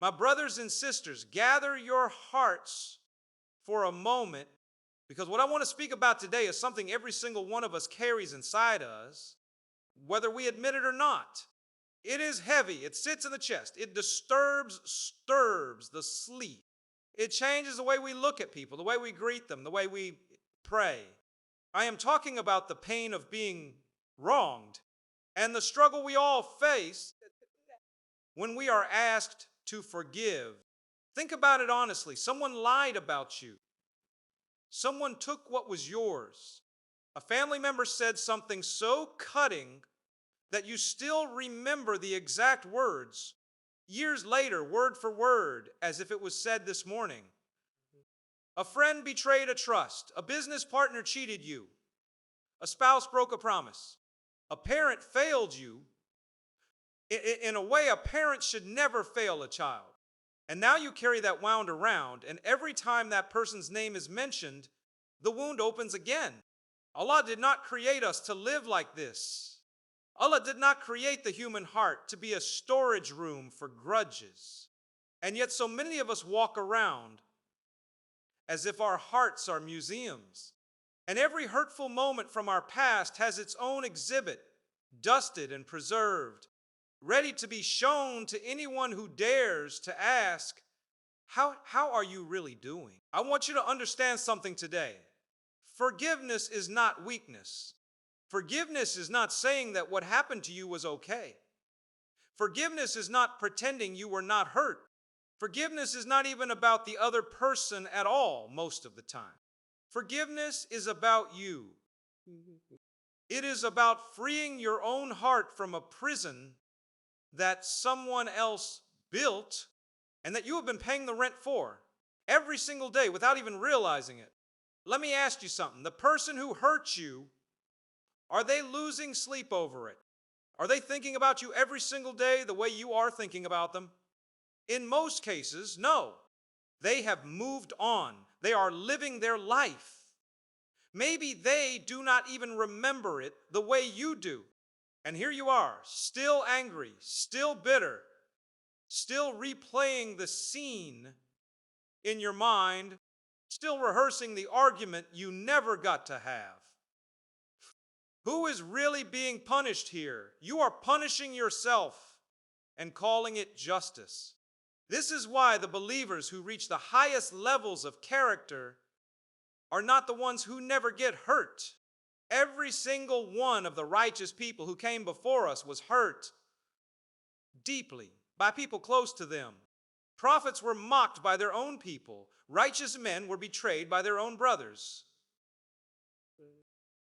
My brothers and sisters, gather your hearts for a moment, because what I want to speak about today is something every single one of us carries inside us, whether we admit it or not. It is heavy. It sits in the chest. It stirs the sleep. It changes the way we look at people, the way we greet them, the way we pray. I am talking about the pain of being wronged and the struggle we all face when we are asked to forgive. Think about it honestly. Someone lied about you. Someone took what was yours. A family member said something so cutting that you still remember the exact words years later, word for word, as if it was said this morning. A friend betrayed a trust. A business partner cheated you. A spouse broke a promise. A parent failed you. In a way, a parent should never fail a child. And now you carry that wound around, and every time that person's name is mentioned, the wound opens again. Allah did not create us to live like this. Allah did not create the human heart to be a storage room for grudges. And yet so many of us walk around as if our hearts are museums. And every hurtful moment from our past has its own exhibit, dusted and preserved, ready to be shown to anyone who dares to ask, how are you really doing? I want you to understand something today. Forgiveness is not weakness. Forgiveness is not saying that what happened to you was okay. Forgiveness is not pretending you were not hurt. Forgiveness is not even about the other person at all most of the time. Forgiveness is about you. It is about freeing your own heart from a prison that someone else built and that you have been paying the rent for every single day without even realizing it. Let me ask you something. The person who hurt you, are they losing sleep over it? Are they thinking about you every single day the way you are thinking about them? In most cases, no. They have moved on. They are living their life. Maybe they do not even remember it the way you do. And here you are, still angry, still bitter, still replaying the scene in your mind, still rehearsing the argument you never got to have. Who is really being punished here? You are punishing yourself and calling it justice. This is why the believers who reach the highest levels of character are not the ones who never get hurt. Every single one of the righteous people who came before us was hurt deeply by people close to them. Prophets were mocked by their own people. Righteous men were betrayed by their own brothers.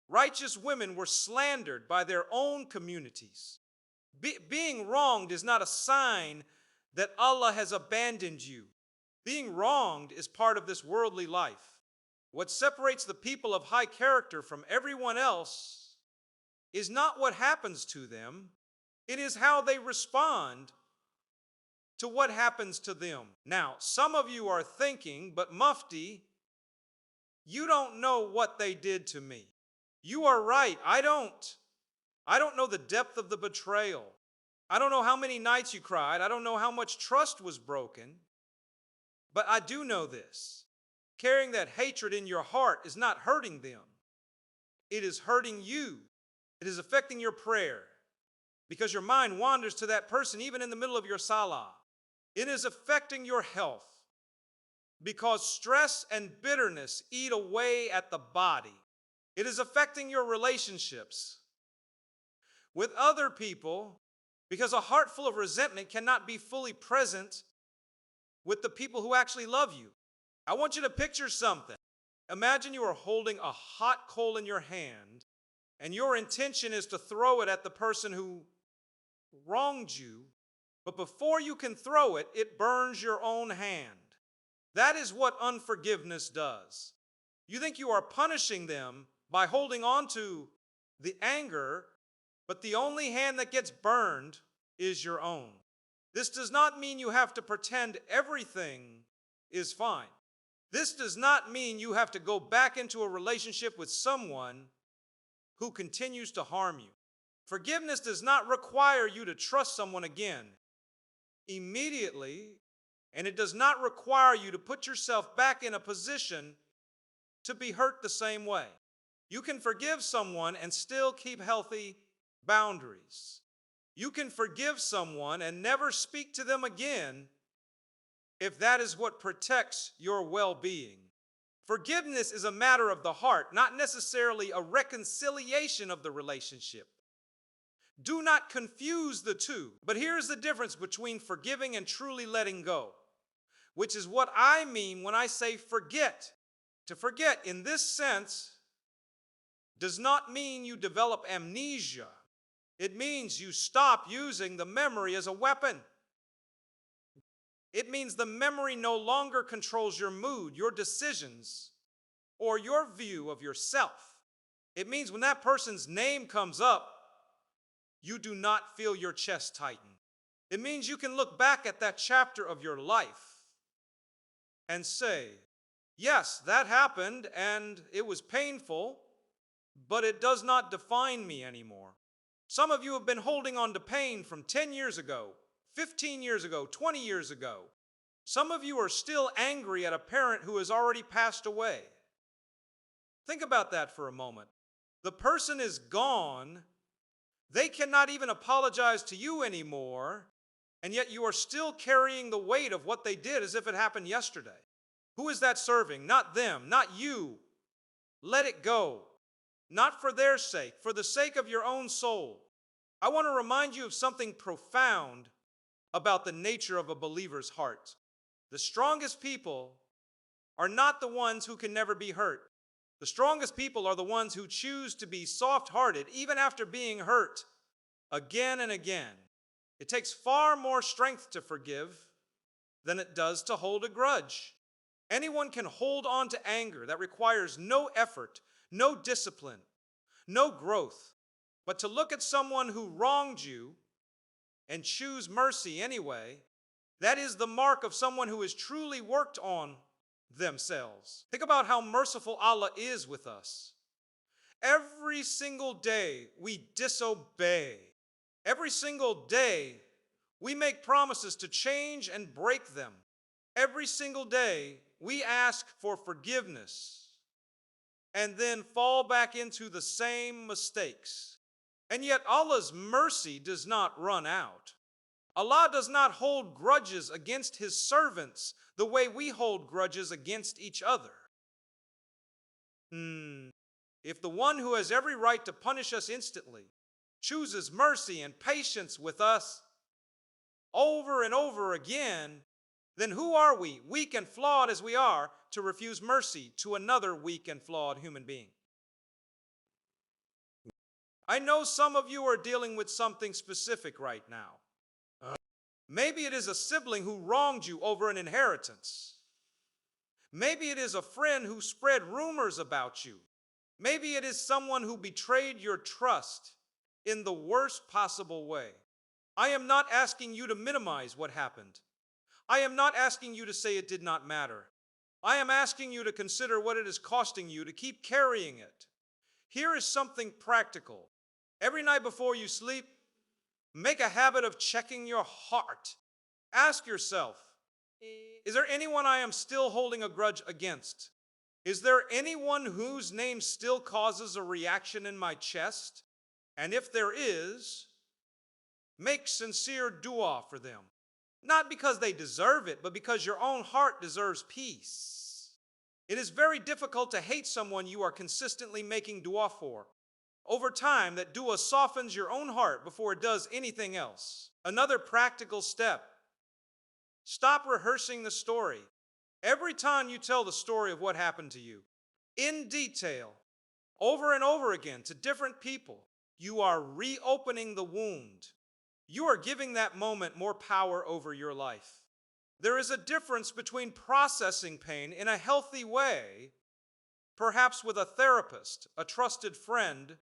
Righteous women were slandered by their own communities. Being wronged is not a sign that Allah has abandoned you. Being wronged is part of this worldly life. What separates the people of high character from everyone else is not what happens to them. It is how they respond to what happens to them. Now, some of you are thinking, but Mufti, you don't know what they did to me. You are right. I don't know the depth of the betrayal. I don't know how many nights you cried. I don't know how much trust was broken. But I do know this. Carrying that hatred in your heart is not hurting them. It is hurting you. It is affecting your prayer because your mind wanders to that person even in the middle of your salah. It is affecting your health because stress and bitterness eat away at the body. It is affecting your relationships with other people because a heart full of resentment cannot be fully present with the people who actually love you. I want you to picture something. Imagine you are holding a hot coal in your hand and your intention is to throw it at the person who wronged you, but before you can throw it, it burns your own hand. That is what unforgiveness does. You think you are punishing them by holding on to the anger, but the only hand that gets burned is your own. This does not mean you have to pretend everything is fine. This does not mean you have to go back into a relationship with someone who continues to harm you. Forgiveness does not require you to trust someone again. Immediately, And it does not require you to put yourself back in a position to be hurt the same way. You can forgive someone and still keep healthy boundaries. You can forgive someone and never speak to them again if that is what protects your well-being. Forgiveness is a matter of the heart, not necessarily a reconciliation of the relationship. Do not confuse the two. But here's the difference between forgiving and truly letting go, which is what I mean when I say forget. To forget in this sense does not mean you develop amnesia. It means you stop using the memory as a weapon. It means the memory no longer controls your mood, your decisions, or your view of yourself. It means when that person's name comes up, you do not feel your chest tighten. It means you can look back at that chapter of your life and say, yes, that happened and it was painful, but it does not define me anymore. Some of you have been holding on to pain from 10 years ago, 15 years ago, 20 years ago. Some of you are still angry at a parent who has already passed away. Think about that for a moment. The person is gone. They cannot even apologize to you anymore, and yet you are still carrying the weight of what they did as if it happened yesterday. Who is that serving? Not them, not you. Let it go. Not for their sake, for the sake of your own soul. I want to remind you of something profound about the nature of a believer's heart. The strongest people are not the ones who can never be hurt. The strongest people are the ones who choose to be soft-hearted even after being hurt again and again. It takes far more strength to forgive than it does to hold a grudge. Anyone can hold on to anger that requires no effort, no discipline, no growth, but to look at someone who wronged you and choose mercy anyway, that is the mark of someone who has truly worked on themselves. Think about how merciful Allah is with us. Every single day we disobey. Every single day we make promises to change and break them. Every single day we ask for forgiveness and then fall back into the same mistakes. And yet Allah's mercy does not run out. Allah does not hold grudges against His servants the way we hold grudges against each other. If the one who has every right to punish us instantly chooses mercy and patience with us over and over again, then who are we, weak and flawed as we are, to refuse mercy to another weak and flawed human being? I know some of you are dealing with something specific right now. Maybe it is a sibling who wronged you over an inheritance. Maybe it is a friend who spread rumors about you. Maybe it is someone who betrayed your trust in the worst possible way. I am not asking you to minimize what happened. I am not asking you to say it did not matter. I am asking you to consider what it is costing you to keep carrying it. Here is something practical. Every night before you sleep, make a habit of checking your heart. Ask yourself, is there anyone I am still holding a grudge against? Is there anyone whose name still causes a reaction in my chest? And if there is, make sincere dua for them. Not because they deserve it, but because your own heart deserves peace. It is very difficult to hate someone you are consistently making dua for. Over time, that dua softens your own heart before it does anything else. Another practical step: stop rehearsing the story. Every time you tell the story of what happened to you, in detail, over and over again to different people, you are reopening the wound. You are giving that moment more power over your life. There is a difference between processing pain in a healthy way, perhaps with a therapist, a trusted friend,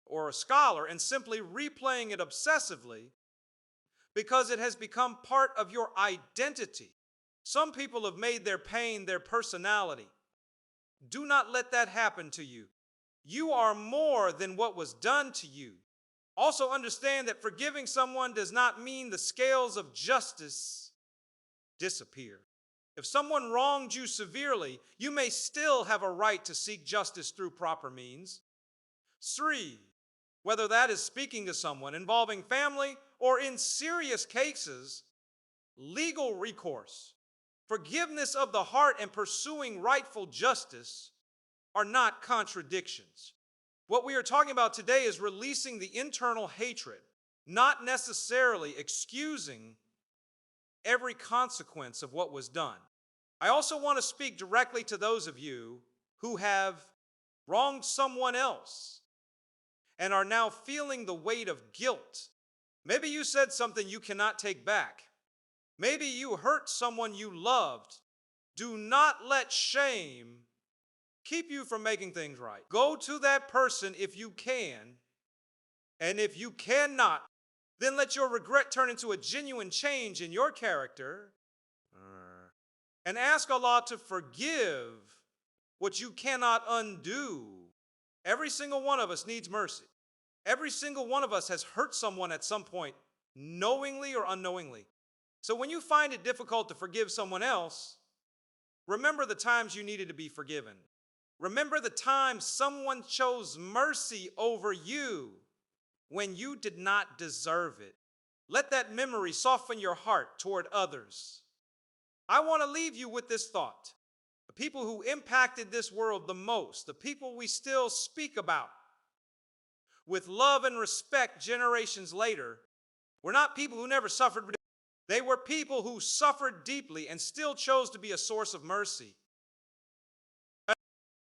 or a scholar, and simply replaying it obsessively because it has become part of your identity. Some people have made their pain their personality. Do not let that happen to you. You are more than what was done to you. Also understand that forgiving someone does not mean the scales of justice disappear. If someone wronged you severely, you may still have a right to seek justice through proper means. 3, whether that is speaking to someone involving family or in serious cases, legal recourse. Forgiveness of the heart and pursuing rightful justice are not contradictions. What we are talking about today is releasing the internal hatred, not necessarily excusing every consequence of what was done. I also want to speak directly to those of you who have wronged someone else and are now feeling the weight of guilt. Maybe you said something you cannot take back. Maybe you hurt someone you loved. Do not let shame keep you from making things right. Go to that person if you can, and if you cannot, then let your regret turn into a genuine change in your character, and ask Allah to forgive what you cannot undo. Every single one of us needs mercy. Every single one of us has hurt someone at some point, knowingly or unknowingly. So when you find it difficult to forgive someone else, remember the times you needed to be forgiven. Remember the time someone chose mercy over you when you did not deserve it. Let that memory soften your heart toward others. I want to leave you with this thought. The people who impacted this world the most, the people we still speak about with love and respect generations later, were not people who never suffered. They were people who suffered deeply and still chose to be a source of mercy.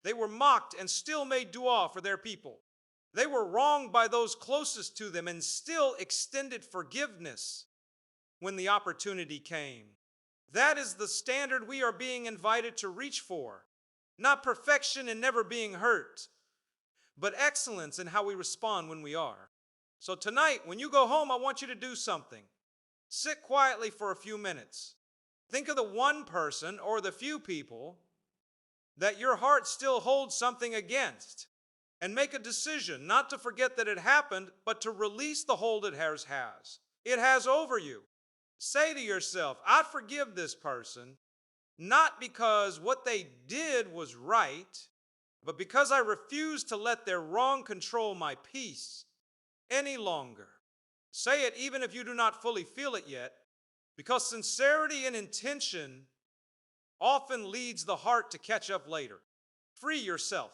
They were mocked and still made dua for their people. They were wronged by those closest to them and still extended forgiveness when the opportunity came. That is the standard we are being invited to reach for. Not perfection and never being hurt, but excellence in how we respond when we are. So tonight, when you go home, I want you to do something. Sit quietly for a few minutes. Think of the one person or the few people that your heart still holds something against, and make a decision not to forget that it happened, but to release the hold it has. It has over you. Say to yourself, I forgive this person, not because what they did was right, but because I refuse to let their wrong control my peace any longer. Say it even if you do not fully feel it yet, because sincerity and intention often leads the heart to catch up later. Free yourself.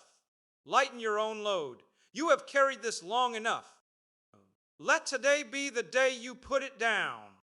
Lighten your own load. You have carried this long enough. Let today be the day you put it down.